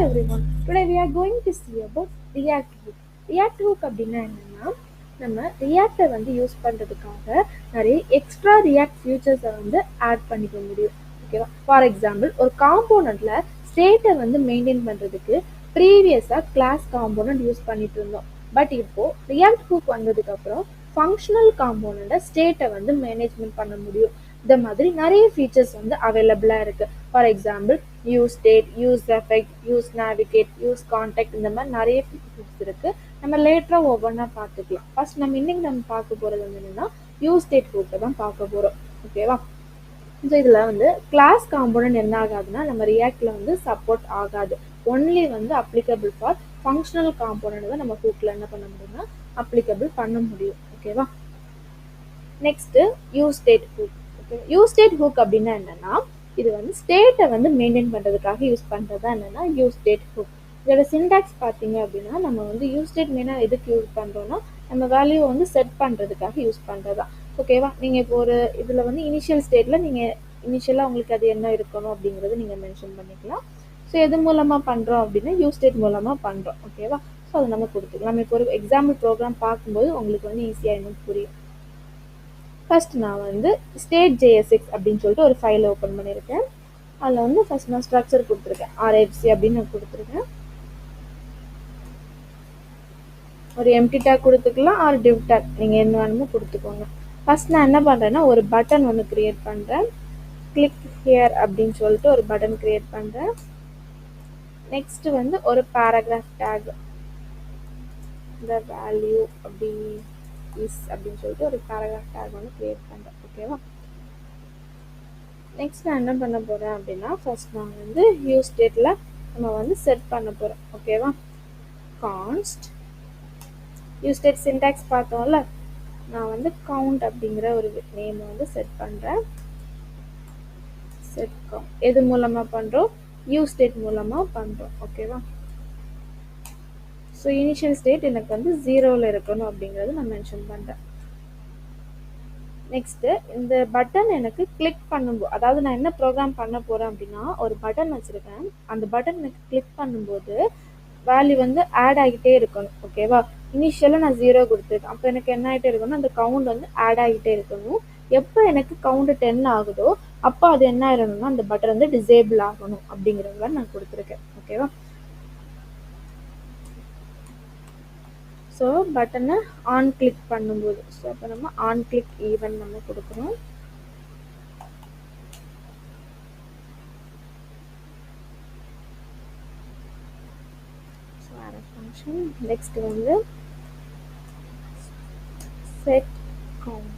everyone. Today we are going to see about React Hook. React Hook அப்படின்னா என்னன்னா நம்ம ரியாக்டை வந்து யூஸ் பண்ணுறதுக்காக நிறைய எக்ஸ்ட்ரா ரியாக்ட் ஃபியூச்சர்ஸை வந்து ஆட் பண்ணிக்க முடியும். ஓகேவா? ஃபார் எக்ஸாம்பிள் ஒரு காம்போனண்ட்ல ஸ்டேட்டை வந்து மெயின்டைன் பண்ணுறதுக்கு ப்ரீவியஸாக கிளாஸ் காம்போனண்ட் யூஸ் பண்ணிட்டு இருந்தோம். பட் இப்போ ரியாக்ட் ஹூக் வந்ததுக்கு அப்புறம் ஃபங்க்ஷனல் காம்போனண்ட்டை ஸ்டேட்டை வந்து மேனேஜ்மெண்ட் பண்ண முடியும். இந்த மாதிரி நிறைய ஃபீச்சர்ஸ் வந்து அவைலபிளாக இருக்குது. For example use state, use effect, use navigate, use context, இந்த மாதிரி நிறைய ஃபீச்சர்ஸ் இருக்குது. நம்ம லேட்டராக ஒவ்வொன்றா பார்த்துக்கலாம். ஃபர்ஸ்ட் இன்னைக்கு நம்ம பார்க்க போகிறது வந்து என்னென்னா யூஸ் ஸ்டேட் ஹூக்கை தான் பார்க்க போகிறோம். ஓகேவா? ஸோ இதில் வந்து கிளாஸ் காம்போனன்ட் என்ன ஆகாதுன்னா நம்ம ரியாக்டில் வந்து சப்போர்ட் ஆகாது. ஒன்லி வந்து அப்ளிகபிள் ஃபார் ஃபங்க்ஷனல் காம்போனன்ட் தான் நம்ம ஹூக்கில் என்ன பண்ண முடியும்னா அப்ளிகபிள் பண்ண முடியும். ஓகேவா? Next use state hook. Okay, use state hook அப்படின்னா என்னென்னா இது வந்து ஸ்டேட்டை வந்து மெயின்டைன் பண்ணுறதுக்காக யூஸ் பண்ணுறது தான் என்னென்னா யூஸ் ஸ்டேட் ஹூக். இதோட சின்டாக்ஸ் பார்த்தீங்க அப்படின்னா நம்ம வந்து யூஸ் ஸ்டேட் மெயினாக எதுக்கு யூஸ் பண்ணுறோன்னா நம்ம வேல்யூ வந்து செட் பண்ணுறதுக்காக யூஸ் பண்ணுறது தான். ஓகேவா? நீங்கள் இப்போ ஒரு இதில் வந்து இனிஷியல் ஸ்டேட்டில் நீங்கள் இனிஷியலாக உங்களுக்கு அது என்ன இருக்கணும் அப்படிங்கிறது நீங்கள் மென்ஷன் பண்ணிக்கலாம். ஸோ எது மூலமாக பண்ணுறோம் அப்படின்னா யூஸ் ஸ்டேட் மூலமாக பண்ணுறோம். ஓகேவா? ஸோ அதை நம்ம கொடுத்துக்கலாம். நம்ம இப்போ ஒரு எக்ஸாம்பிள் ப்ரோக்ராம் பார்க்கும்போது உங்களுக்கு வந்து ஈஸியாக இன்னும் புரியும். ஃபர்ஸ்ட் நான் வந்து ஸ்டேட் JSX அப்படின்னு சொல்லிட்டு ஒரு ஃபைல் ஓப்பன் பண்ணியிருக்கேன். அதில் வந்து ஃபர்ஸ்ட் நான் ஸ்ட்ரக்சர் கொடுத்துருக்கேன். RFC அப்படின்னு நான் கொடுத்துருக்கேன். ஒரு எம்டி டேக் கொடுத்துக்கலாம், ஆர் டிவ் டேக் நீங்கள் என்ன வேணுமோ கொடுத்துக்கோங்க. ஃபர்ஸ்ட் நான் என்ன பண்ணுறேன்னா ஒரு பட்டன் ஒன்று க்ரியேட் பண்ணுறேன். கிளிக் ஹியர் அப்படின்னு சொல்லிட்டு ஒரு பட்டன் க்ரியேட் பண்ணுறேன். நெக்ஸ்ட் வந்து ஒரு பேராகிராஃப் டேக், இந்த வேல்யூ அப்படி இஸ் அப்படின்னு சொல்லிட்டு ஒரு பேராகிராஃப் டேக் ஒன்று க்ரியேட் பண்ணுறேன். ஓகேவா? நெக்ஸ்ட் நான் என்ன பண்ண போகிறேன் அப்படின்னா ஃபர்ஸ்ட் நான் வந்து யூஸ் ஸ்டேட்டில் நம்ம வந்து செட் பண்ண போகிறோம். ஓகேவா? கான்ஸ்ட் யூஸ் ஸ்டேட் சின்டாக்ஸ் பார்த்தோம்ல, நான் வந்து கவுண்ட் அப்படிங்கிற ஒரு நேம் வந்து செட் பண்ணுறேன். செட் கவுண்ட் எது மூலமாக பண்ணுறோம்? யூஸ் ஸ்டேட் மூலமாக பண்ணுறோம். ஓகேவா? ஸோ இனிஷியல் ஸ்டேட் எனக்கு வந்து 0ல் இருக்கணும் அப்படிங்கிறது நான் மென்ஷன் பண்ணுறேன். நெக்ஸ்ட்டு இந்த பட்டன் எனக்கு கிளிக் பண்ணும்போது, அதாவது நான் என்ன ப்ரோக்ராம் பண்ண போகிறேன் அப்படின்னா ஒரு பட்டன் வச்சுருக்கேன். அந்த பட்டன் எனக்கு கிளிக் பண்ணும்போது வேல்யூ வந்து ஆட் ஆகிட்டே இருக்கணும். ஓகேவா? இனிஷியலாக நான் 0 கொடுத்துருக்கேன். அப்போ எனக்கு என்ன ஆகிட்டே இருக்கணும், அந்த கவுண்ட் வந்து ஆட் ஆகிட்டே இருக்கணும். எப்போ எனக்கு கவுண்ட் 10 ஆகுதோ அப்போ அது என்ன ஆயிடணும்னா அந்த பட்டன் வந்து டிசேபிள் ஆகணும் அப்படிங்கிறது மாதிரி நான் கொடுத்துருக்கேன். ஓகேவா? ஸோ பட்டனை ஆன் கிளிக் பண்ணும்போது, ஸோ அப்போ நம்ம ஆன் கிளிக் ஈவன் நம்ம கொடுக்குறோம். ஸோ வேறு ஃபங்க்ஷன். நெக்ஸ்ட் வந்து செட் கவுண்ட்.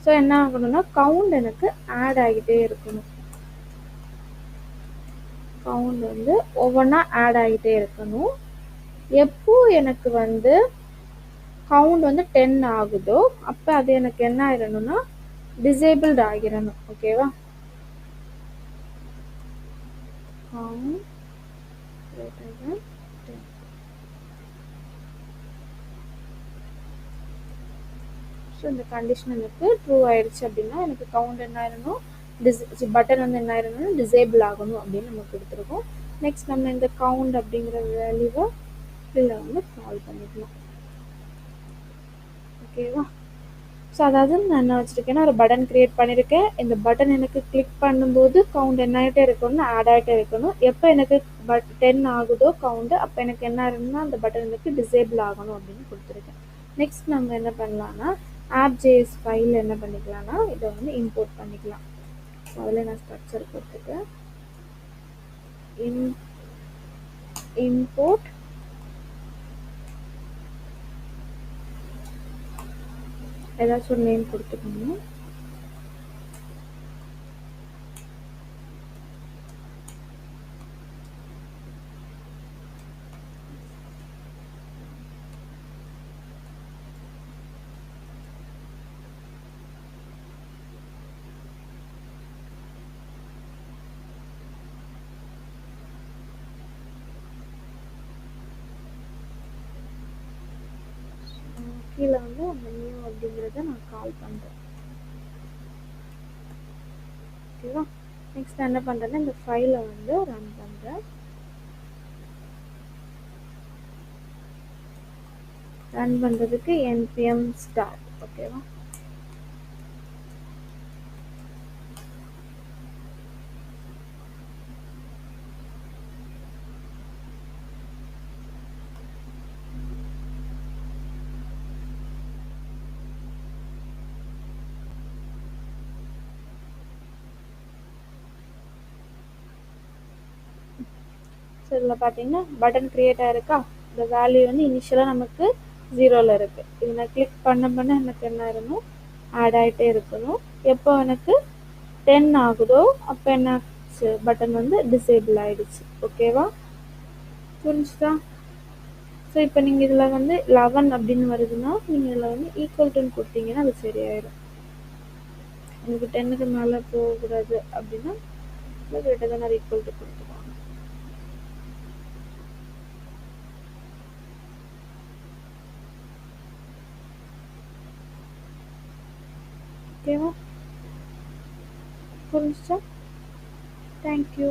ஸோ என்ன ஆகணும்னா கவுண்ட் எனக்கு ஆட் ஆகிட்டே இருக்கணும். கவுண்ட் வந்து ஒவ்வொன்றா ஆட் ஆகிட்டே இருக்கணும். எப்போ எனக்கு வந்து கவுண்ட் வந்து 10 ஆகுதோ அப்போ அது எனக்கு என்ன ஆகிடணும்னா டிசேபிள்ட் ஆகிடணும். ஓகேவா? Count greater than 10. ஸோ இந்த கண்டிஷன் எனக்கு ட்ரூ ஆயிடுச்சு அப்படின்னா எனக்கு கவுண்ட் என்ன ஆயிடணும், பட்டன் வந்து என்ன ஆயிடணும், டிசேபிள் ஆகணும் அப்படின்னு நம்ம கொடுத்துருக்கோம். நெக்ஸ்ட் நம்ம இந்த கவுண்ட் அப்படிங்கிற வேல்யூவை இதில் வந்து கால் பண்ணிக்கலாம். ஓகேவா? ஸோ அதாவது நான் என்ன வச்சுருக்கேன்னா ஒரு பட்டன் க்ரியேட் பண்ணியிருக்கேன். இந்த பட்டன் எனக்கு கிளிக் பண்ணும்போது கவுண்ட் என்ன ஆகிட்டே இருக்கணும், ஆட் ஆகிட்டே இருக்கணும். எப்போ எனக்கு 10 ஆகுதோ கவுண்டு அப்போ எனக்கு என்ன ஆகணும்னா அந்த பட்டன் எனக்கு டிசேபிள் ஆகணும் அப்படின்னு கொடுத்துருக்கேன். நெக்ஸ்ட் நம்ம என்ன பண்ணலான்னா app.js ஃபைல் என்ன பண்ணிக்கலாம்னா இதை வந்து இம்போர்ட் பண்ணிக்கலாம். ஸோ அதில் நான் ஸ்ட்ரக்சர் கொடுத்துருக்கேன். இம்போர்ட் ஏதாச்சும் ஒரு நேம் கொடுத்துக்கணும். கீழே வந்து அந்த நியூ அப்படிங்கிறத நான் கால் பண்ணுறேன். ஓகேவா? நெக்ஸ்ட் என்ன பண்ணுறேன்னா இந்த ஃபைலை வந்து ரன் பண்ணுறேன். ரன் பண்ணுறதுக்கு npm start. ஓகேவா? ஸோ இதில் பார்த்தீங்கன்னா பட்டன் க்ரியேட் ஆகிருக்கா. இந்த வேல்யூ வந்து இனிஷியலாக நமக்கு 0ல் இருக்குது. இது நான் கிளிக் பண்ண எனக்கு என்ன ஆகணும், ஆட் ஆகிட்டே இருக்கணும். எப்போ எனக்கு 10 ஆகுதோ அப்போ என்ன ஆச்சு, பட்டன் வந்து டிசேபிள் ஆகிடுச்சு. ஓகேவா? புரிஞ்சுதா? ஸோ இப்போ நீங்கள் இதில் வந்து 11 அப்படின்னு வருதுன்னா நீங்கள் இதில் வந்து ஈக்குவல் டுன்னு கொடுத்தீங்கன்னா அது சரியாயிடும். உங்களுக்கு 10க்கு மேலே போகக்கூடாது அப்படின்னா greater than or equal to கொடுத்துருவாங்க. ஓகேவா? புரிஞ்சுச்சா? தேங்க்யூ.